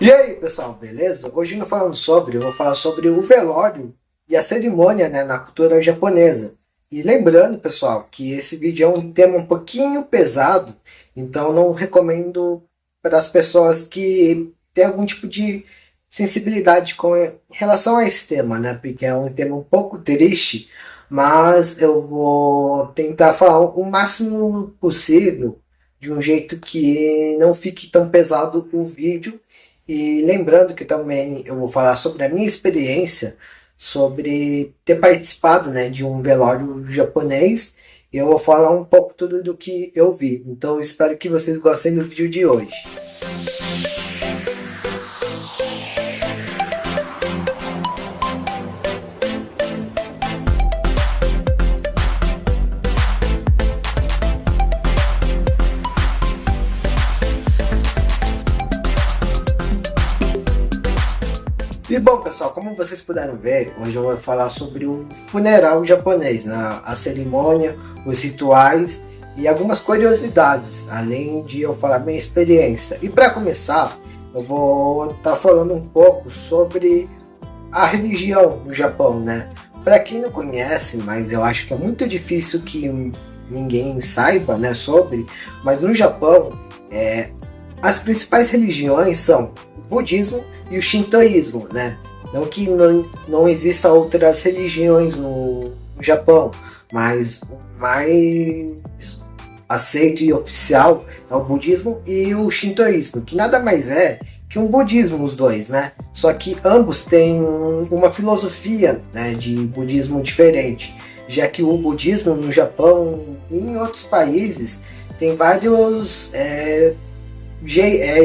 E aí, pessoal, beleza? Hoje eu vou falar sobre o velório e a cerimônia, né, na cultura japonesa. E lembrando, pessoal, que esse vídeo é um tema um pouquinho pesado, então não recomendo para as pessoas que têm algum tipo de sensibilidade com relação a esse tema, né? Porque é um tema um pouco triste, mas eu vou tentar falar o máximo possível de um jeito que não fique tão pesado o vídeo e lembrando que também eu vou falar sobre a minha experiência sobre ter participado, né, de um velório japonês e eu vou falar um pouco tudo do que eu vi. Então espero que vocês gostem do vídeo de hoje. E bom, pessoal, como vocês puderam ver, hoje eu vou falar sobre o funeral japonês, né? A cerimônia, os rituais e algumas curiosidades, além de eu falar minha experiência. E para começar, eu vou estar falando um pouco sobre a religião no Japão, né? Para quem não conhece, mas eu acho que é muito difícil que ninguém saiba, né, sobre, mas no Japão, as principais religiões são o budismo e o shintoísmo, né? Não que não exista outras religiões no Japão, mas o mais aceito e oficial é o budismo e o shintoísmo, que nada mais é que um budismo os dois, né? Só que ambos têm uma filosofia, né, de budismo diferente, já que o budismo no Japão e em outros países tem vários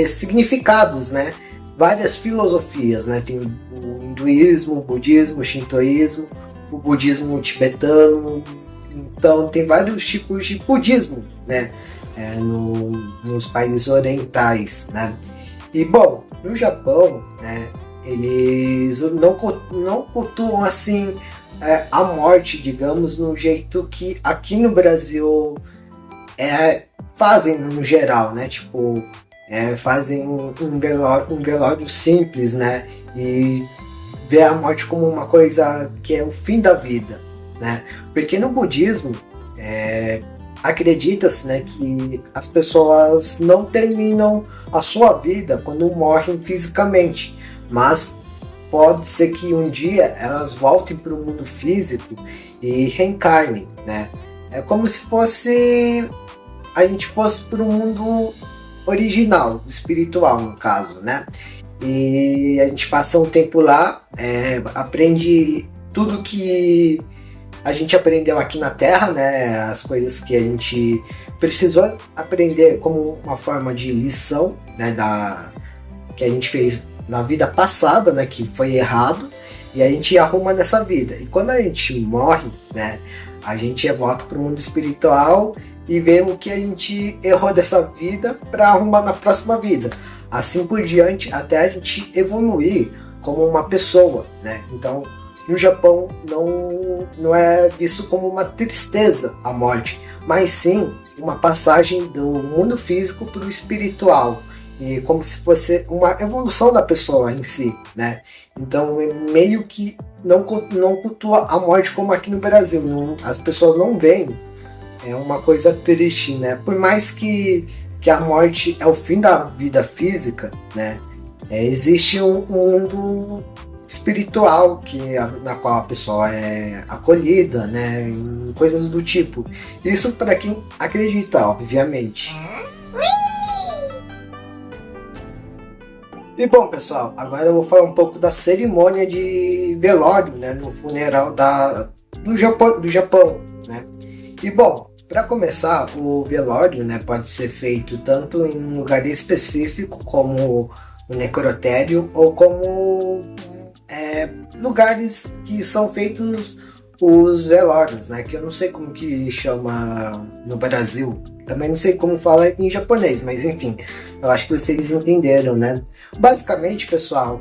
significados, né? Várias filosofias, né? Tem o hinduísmo, o budismo, o shintoísmo, o budismo tibetano. Então tem vários tipos de budismo, né? Nos países orientais, né? E bom, no Japão, né? Eles não cultuam assim a morte, digamos, no jeito que aqui no Brasil fazem no geral, né? Tipo, fazem um velório simples, né? E vê a morte como uma coisa que é o fim da vida, né? Porque no budismo acredita-se, né, que as pessoas não terminam a sua vida quando morrem fisicamente, mas pode ser que um dia elas voltem para o mundo físico e reencarnem, né? É como se a gente fosse para um mundo original, espiritual no caso, né? E a gente passa um tempo lá, aprende tudo que a gente aprendeu aqui na Terra, né? As coisas que a gente precisou aprender como uma forma de lição, né? Que a gente fez na vida passada, né? Que foi errado, e a gente arruma nessa vida. E quando a gente morre, né? A gente volta para o mundo espiritual e ver o que a gente errou dessa vida para arrumar na próxima vida. Assim por diante, até a gente evoluir como uma pessoa, né? Então, no Japão não é visto como uma tristeza a morte, mas sim uma passagem do mundo físico para o espiritual. E como se fosse uma evolução da pessoa em si, né? Então, meio que não cultua a morte como aqui no Brasil. As pessoas não veem. É uma coisa triste, né? Por mais que a morte é o fim da vida física, né? Existe um mundo espiritual na qual a pessoa é acolhida, né? E coisas do tipo. Isso para quem acredita, obviamente. E bom, pessoal, agora eu vou falar um pouco da cerimônia de velório, né? No funeral do Japão, né? E bom, para começar, o velório, né, pode ser feito tanto em um lugar específico, como o necrotério, ou como lugares que são feitos os velórios, né, que eu não sei como que chama no Brasil. Também não sei como fala em japonês, mas enfim, eu acho que vocês entenderam, né? Basicamente, pessoal,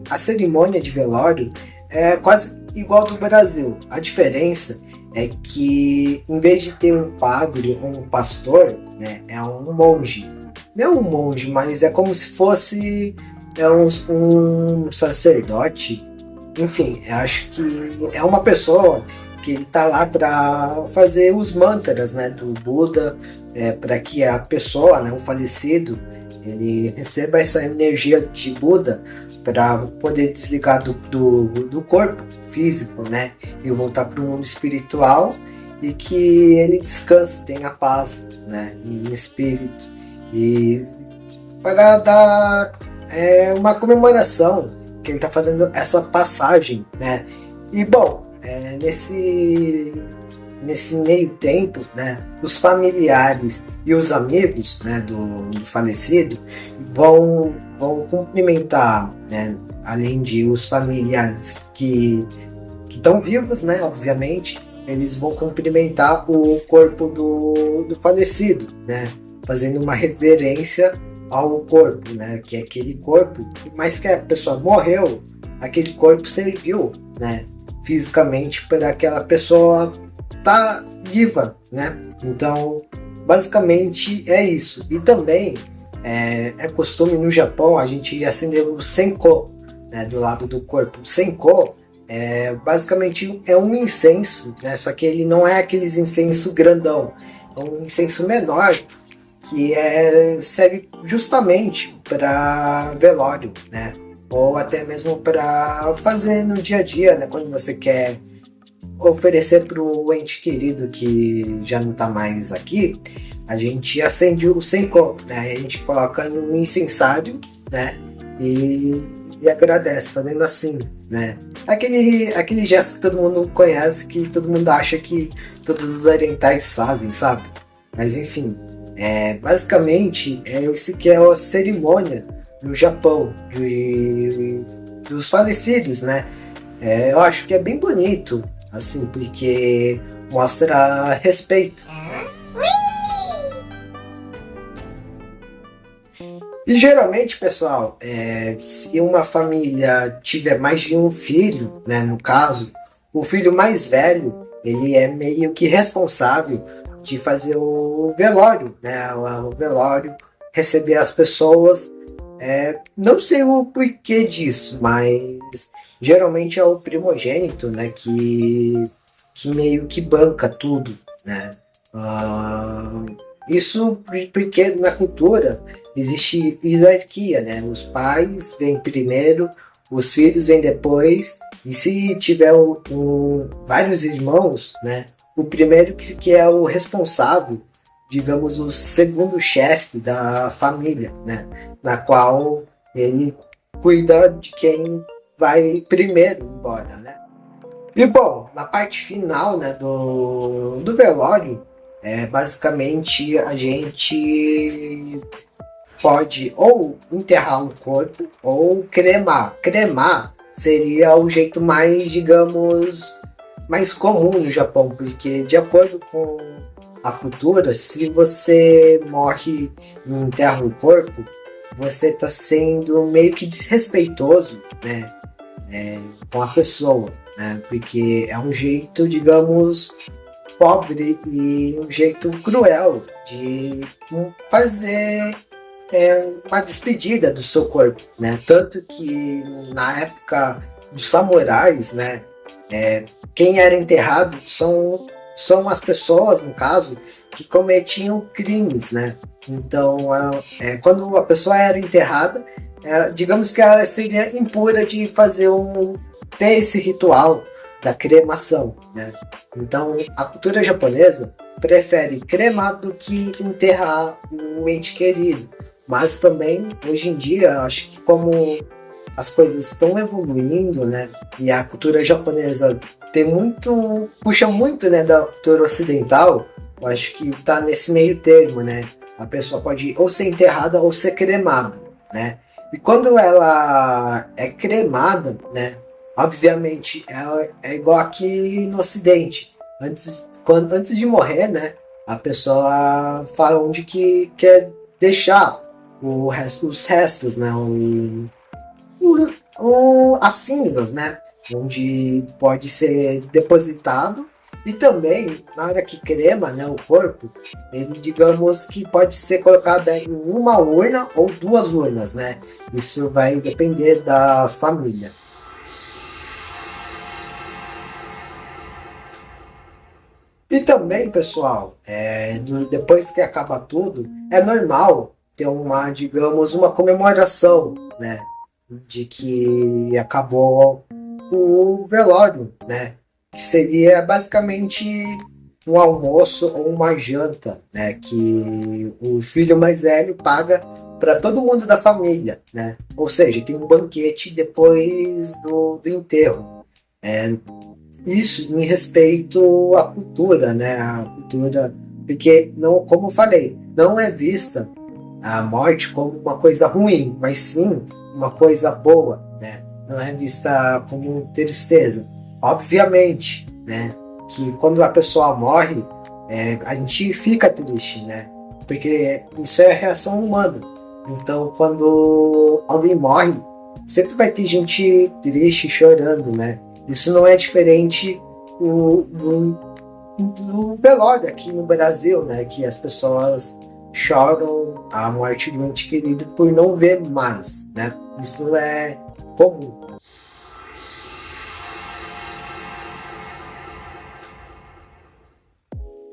a cerimônia de velório é quase igual do Brasil. A diferença é que, em vez de ter um padre ou um pastor, né, é um monge. Não um monge, mas é como se fosse é um sacerdote, enfim, eu acho que é uma pessoa que ele tá lá para fazer os mantras, né, do Buda, para que a pessoa, né, o falecido, ele receba essa energia de Buda para poder desligar do corpo físico, né, e voltar para o mundo espiritual e que ele descanse, tenha paz, né, em espírito e para dar uma comemoração que ele está fazendo essa passagem, né? E bom, nesse meio tempo, né, os familiares e os amigos, né, do falecido vão cumprimentar, né, além de os familiares que estão vivos, né, obviamente, eles vão cumprimentar o corpo do falecido, né, fazendo uma reverência ao corpo, né, que é aquele corpo, mas que a pessoa morreu, aquele corpo serviu, né, fisicamente para aquela pessoa tá viva, né? Então, basicamente é isso. E também é costume no Japão a gente acender o senko, né, do lado do corpo. O senko basicamente é um incenso, né? Só que ele não é aqueles incenso grandão, é um incenso menor que serve justamente para velório, né? Ou até mesmo para fazer no dia a dia, né? Quando você quer oferecer para o ente querido que já não está mais aqui, a gente acende o senko, né? A gente coloca no incensário, né? E agradece, fazendo assim, né? Aquele gesto que todo mundo conhece, que todo mundo acha que todos os orientais fazem, sabe? Mas enfim, basicamente esse que é a cerimônia no Japão dos falecidos, né? Eu acho que é bem bonito, assim, porque mostra respeito. E geralmente, pessoal, se uma família tiver mais de um filho, né, no caso, o filho mais velho, ele é meio que responsável de fazer o velório, né, o velório, receber as pessoas. Não sei o porquê disso, mas geralmente é o primogênito, né, que meio que banca tudo, né. Isso porque na cultura existe hierarquia, né? Os pais vêm primeiro, os filhos vêm depois, e se tiver vários irmãos, né? O primeiro que é o responsável, digamos, o segundo chefe da família, né? Na qual ele cuida de quem vai primeiro embora, né? E bom, na parte final, né, do velório, basicamente a gente pode ou enterrar o corpo ou cremar. Cremar seria o jeito mais, digamos, mais comum no Japão, porque de acordo com a cultura, se você morre e enterra o corpo, você está sendo meio que desrespeitoso, né, com a pessoa, né, porque é um jeito, digamos, pobre e um jeito cruel de fazer uma despedida do seu corpo, né? Tanto que na época dos samurais, né, quem era enterrado são as pessoas, no caso, que cometiam crimes, né? Então, quando a pessoa era enterrada, digamos que ela seria impura de ter esse ritual da cremação, né? Então, a cultura japonesa prefere cremar do que enterrar o ente querido. Mas também, hoje em dia, acho que como as coisas estão evoluindo, né? E a cultura japonesa puxa muito, né, da cultura ocidental, eu acho que tá nesse meio termo, né? A pessoa pode ou ser enterrada ou ser cremada, né? E quando ela é cremada, né? Obviamente, é igual aqui no Ocidente. Antes de morrer, né? A pessoa fala onde que quer deixar os restos, né? As cinzas, né? Onde pode ser depositado E também, na hora que crema, né, o corpo, ele, digamos que pode ser colocado em uma urna ou duas urnas, né? Isso vai depender da família. E também, pessoal, depois que acaba tudo, é normal ter uma, digamos, uma comemoração, né? De que acabou o velório, né? Que seria basicamente um almoço ou uma janta, né? Que o filho mais velho paga para todo mundo da família, né? Ou seja, tem um banquete depois do enterro. É, isso em respeito à cultura, né? A cultura, porque não, como eu falei, não é vista a morte como uma coisa ruim, mas sim uma coisa boa, né? Não é vista como tristeza. Obviamente, né? Que quando a pessoa morre, a gente fica triste, né? Porque isso é a reação humana. Então, quando alguém morre, sempre vai ter gente triste, chorando, né? Isso não é diferente do velório aqui no Brasil, né? Que as pessoas choram a morte do ente querido por não ver mais, né? Isso é comum.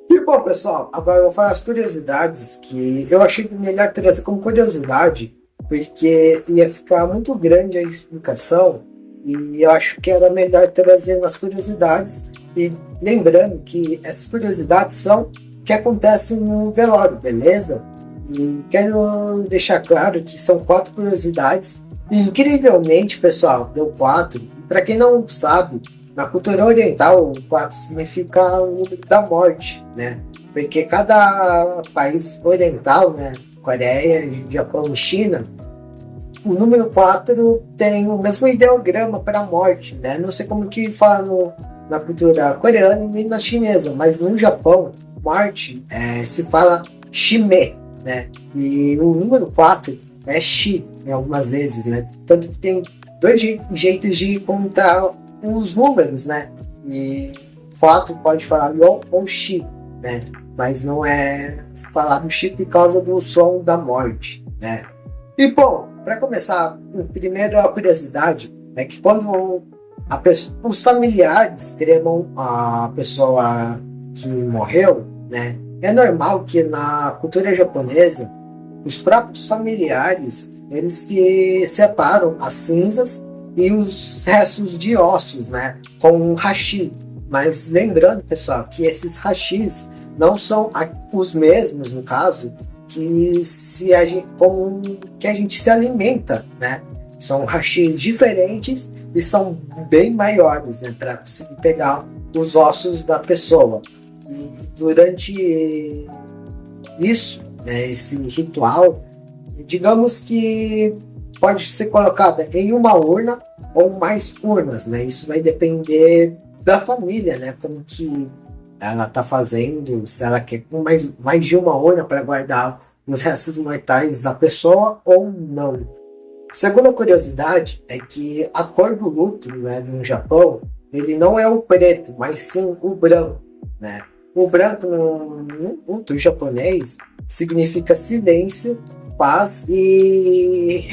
E bom, pessoal, agora eu vou falar as curiosidades que eu achei melhor trazer como curiosidade, porque ia ficar muito grande a explicação e eu acho que era melhor trazer nas curiosidades e lembrando que essas curiosidades são que acontecem no velório, beleza? E quero deixar claro que são 4 curiosidades e incrivelmente, pessoal, deu 4. Para quem não sabe, na cultura oriental, o 4 significa o número da morte, né? Porque cada país oriental, né? Coreia, Japão e China, o número 4 tem o mesmo ideograma para a morte, né? Não sei como que fala na cultura coreana e na chinesa, mas no Japão, morte se fala shime, né? E o número 4 é shi, né? Algumas vezes, né? Tanto que tem dois jeitos de contar os números, né? E 4 pode falar yon ou shi, né? Mas não é falar no shi por causa do som da morte, né? E bom, para começar, primeiro a curiosidade é que quando os familiares cremam a pessoa que morreu, né? É normal que na cultura japonesa os próprios familiares eles que separam as cinzas e os restos de ossos, né? Com um hashi. Mas lembrando, pessoal, que esses hashis não são os mesmos, no caso, que a gente se alimenta, né? São hashis diferentes e são bem maiores, né? Para conseguir pegar os ossos da pessoa. E durante isso, né? Esse ritual, digamos que pode ser colocada em uma urna ou mais urnas, né? Isso vai depender da família, né? Como que ela tá fazendo, se ela quer com mais de uma urna para guardar os restos mortais da pessoa ou não. Segunda curiosidade é que a cor do luto, né, no Japão, ele não é o preto, mas sim o branco, né? O branco no luto japonês significa silêncio, paz e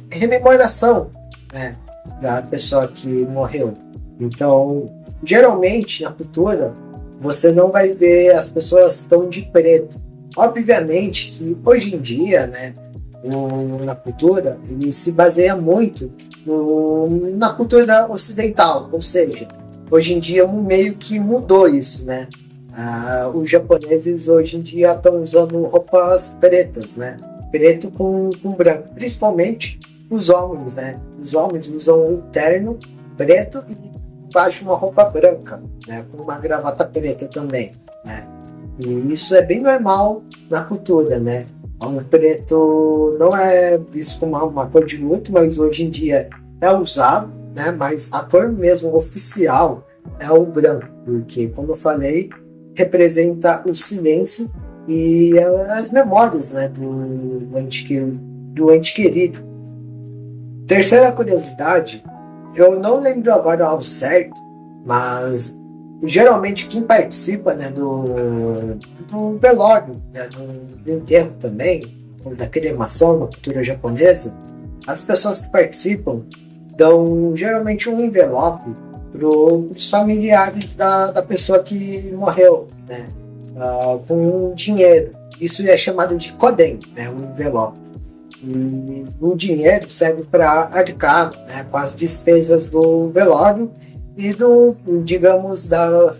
rememoração, né, da pessoa que morreu. Então, geralmente na cultura você não vai ver as pessoas tão de preto. Obviamente que hoje em dia, né, na cultura, ele se baseia muito na cultura ocidental, ou seja, hoje em dia meio que mudou isso, né? Os japoneses hoje em dia estão usando roupas pretas, né? Preto com branco, principalmente os homens, né? Os homens usam um terno preto e embaixo uma roupa branca, né? Com uma gravata preta também, né? E isso é bem normal na cultura, né? O preto não é visto como uma cor de luto, mas hoje em dia é usado, né? Mas a cor mesmo oficial é o branco, porque, como eu falei, representa o silêncio e as memórias, né? Do ente querido. Terceira curiosidade, eu não lembro agora ao certo, mas geralmente quem participa, né, do velório, né, do enterro também, ou da cremação na cultura japonesa, as pessoas que participam dão geralmente um envelope para os familiares da pessoa que morreu, né, com dinheiro. Isso é chamado de koden, né, um envelope. E o dinheiro serve para arcar, né, com as despesas do velório e digamos, da,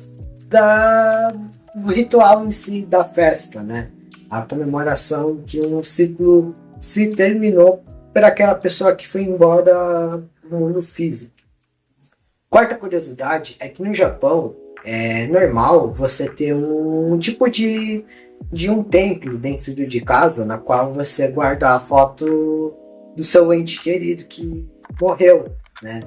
do ritual em si da festa, né? A comemoração que um ciclo se terminou para aquela pessoa que foi embora no mundo físico. Quarta curiosidade é que no Japão é normal você ter um tipo de um templo dentro de casa na qual você guarda a foto do seu ente querido que morreu, né?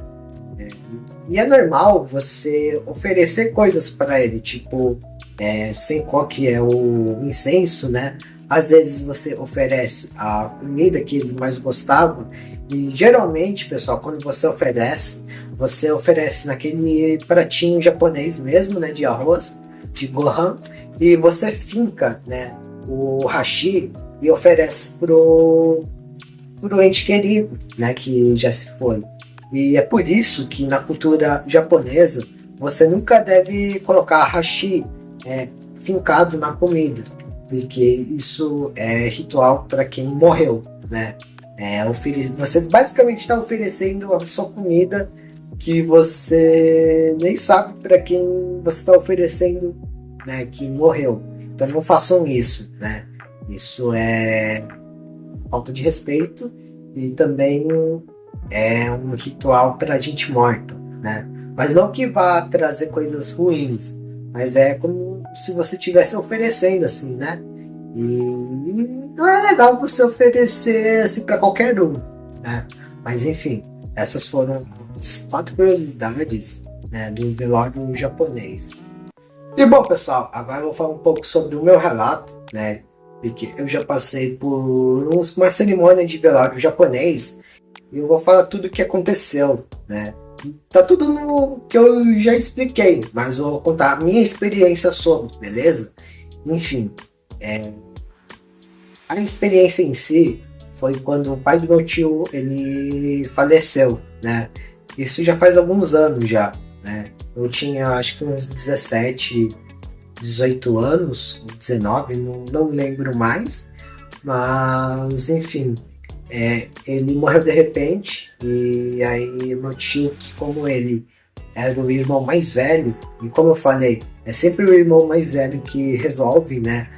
E é normal você oferecer coisas para ele, tipo Senko, que é o incenso, né? Às vezes você oferece a comida que ele mais gostava. E geralmente, pessoal, quando você oferece naquele pratinho japonês mesmo, né? De arroz, de gohan. E você finca, né? O hashi e oferece pro ente querido, né? Que já se foi. E é por isso que na cultura japonesa você nunca deve colocar hashi fincado na comida, porque isso é ritual para quem morreu, né? Você basicamente está oferecendo a sua comida que você nem sabe para quem você está oferecendo, né? Que morreu. Então não façam isso, né? Isso é falta de respeito e também é um ritual para gente morta, né? Mas não que vá trazer coisas ruins, mas é como se você estivesse oferecendo assim, né? E não é legal você oferecer assim para qualquer um, né? Mas enfim, essas foram as 4 curiosidades, né, do velório japonês. E bom, pessoal, agora eu vou falar um pouco sobre o meu relato, né? Porque eu já passei por uma cerimônia de velório japonês e eu vou falar tudo o que aconteceu, né? Tá tudo no que eu já expliquei, mas eu vou contar a minha experiência sobre, beleza? Enfim, a experiência em si foi quando o pai do meu tio, ele faleceu, né? Isso já faz alguns anos já, né? Eu tinha acho que uns 17, 18 anos, 19, não lembro mais, mas enfim, ele morreu de repente e aí meu tio, que como ele era o irmão mais velho, e como eu falei, é sempre o irmão mais velho que resolve, né,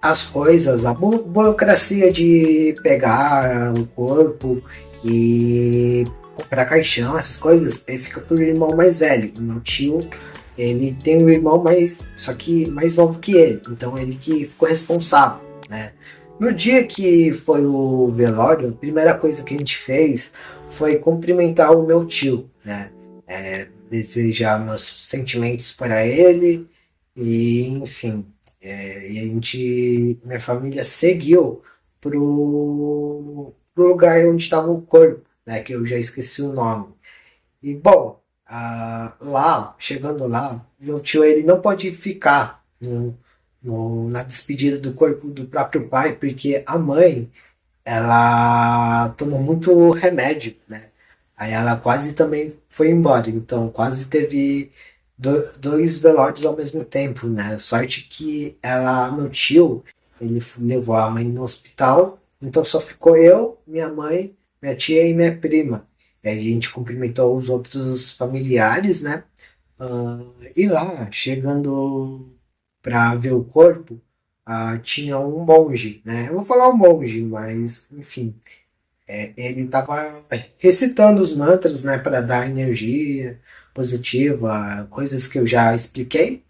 as coisas, a burocracia de pegar o corpo e comprar caixão, essas coisas, ele fica pro irmão mais velho. O meu tio, ele tem um irmão só que mais novo que ele, então ele que ficou responsável, né? No dia que foi o velório, a primeira coisa que a gente fez foi cumprimentar o meu tio, né? Desejar meus sentimentos para ele e, enfim, e a gente, minha família seguiu pro lugar onde estava o corpo, né? Que eu já esqueci o nome. E bom, lá, chegando lá, meu tio ele não pode ficar na despedida do corpo do próprio pai, porque a mãe ela tomou muito remédio, né? Aí ela quase também foi embora, então quase teve dois velórios ao mesmo tempo, né? Sorte que meu tio, ele levou a mãe no hospital, então só ficou eu, minha mãe, minha tia e minha prima. E aí a gente cumprimentou os outros familiares, né? Ah, e lá, chegando para ver o corpo, tinha um monge, né? Eu vou falar um monge, mas enfim, ele estava recitando os mantras, né, para dar energia positiva, coisas que eu já expliquei.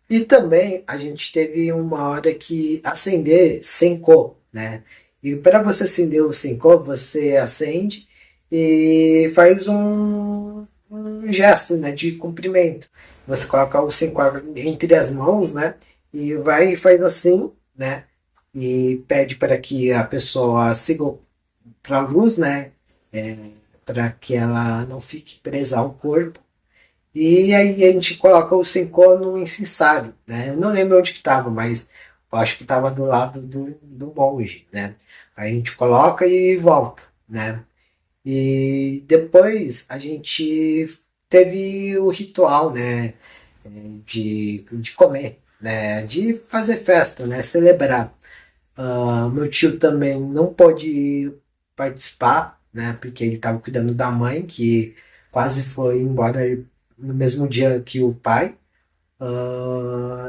E também a gente teve uma hora que acender Senko, né? E para você acender o Senko, você acende e faz um gesto, né, de cumprimento. Você coloca o Senko entre as mãos, né? E vai e faz assim, né? E pede para que a pessoa siga para a luz, né? Para que ela não fique presa ao corpo. E aí a gente coloca o Senko no incensário, né? Eu não lembro onde que estava, mas eu acho que estava do lado do monge, né? Aí a gente coloca e volta, né? E depois a gente teve o ritual, né? De comer, né? De fazer festa, né? Celebrar. Meu tio também não pôde participar, né? Porque ele estava cuidando da mãe, que quase foi embora no mesmo dia que o pai.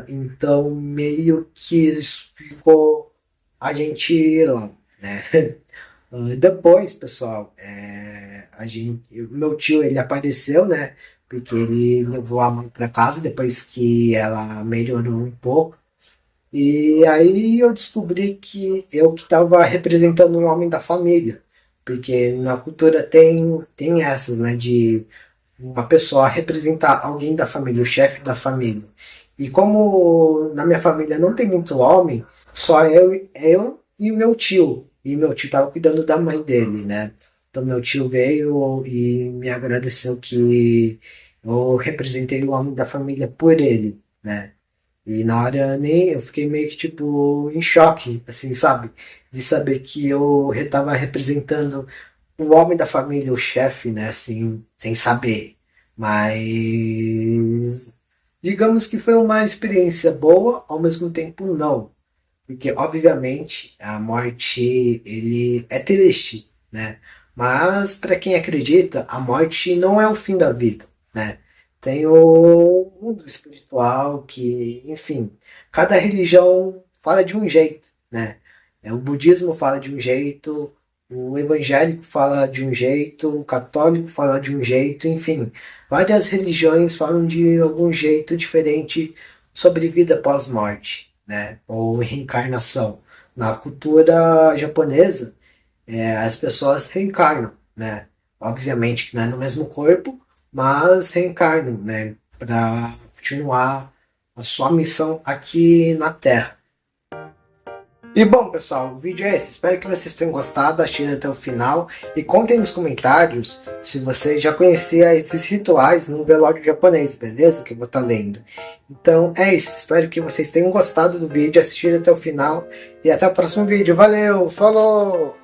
Então meio que ficou a gente lá, né? Depois, pessoal, meu tio ele apareceu, né? Porque ele levou a mãe para casa depois que ela melhorou um pouco. E aí eu descobri que eu que estava representando um homem da família, porque na cultura tem essas, né, de uma pessoa representar alguém da família, o chefe da família. E como na minha família não tem muito homem, só eu e o meu tio. E meu tio estava cuidando da mãe dele, né? Então meu tio veio e me agradeceu que eu representei o homem da família por ele, né? E na hora nem eu fiquei meio que tipo em choque, assim, sabe? De saber que eu estava representando o homem da família, o chefe, né? Assim, sem saber. Mas digamos que foi uma experiência boa, ao mesmo tempo não. Porque, obviamente, a morte ele é triste, né? Mas para quem acredita, a morte não é o fim da vida, né? Tem o mundo espiritual que, enfim, cada religião fala de um jeito, né? O budismo fala de um jeito, o evangélico fala de um jeito, o católico fala de um jeito, enfim, várias religiões falam de algum jeito diferente sobre vida pós-morte, né? Ou reencarnação. Na cultura japonesa, as pessoas reencarnam, né? Obviamente que não é no mesmo corpo, mas reencarnam, né? Para continuar a sua missão aqui na Terra. E bom, pessoal, o vídeo é esse. Espero que vocês tenham gostado, assistindo até o final. E contem nos comentários se você já conhecia esses rituais no velório japonês, beleza? Que eu vou estar lendo. Então é isso. Espero que vocês tenham gostado do vídeo, assistido até o final. E até o próximo vídeo. Valeu, falou!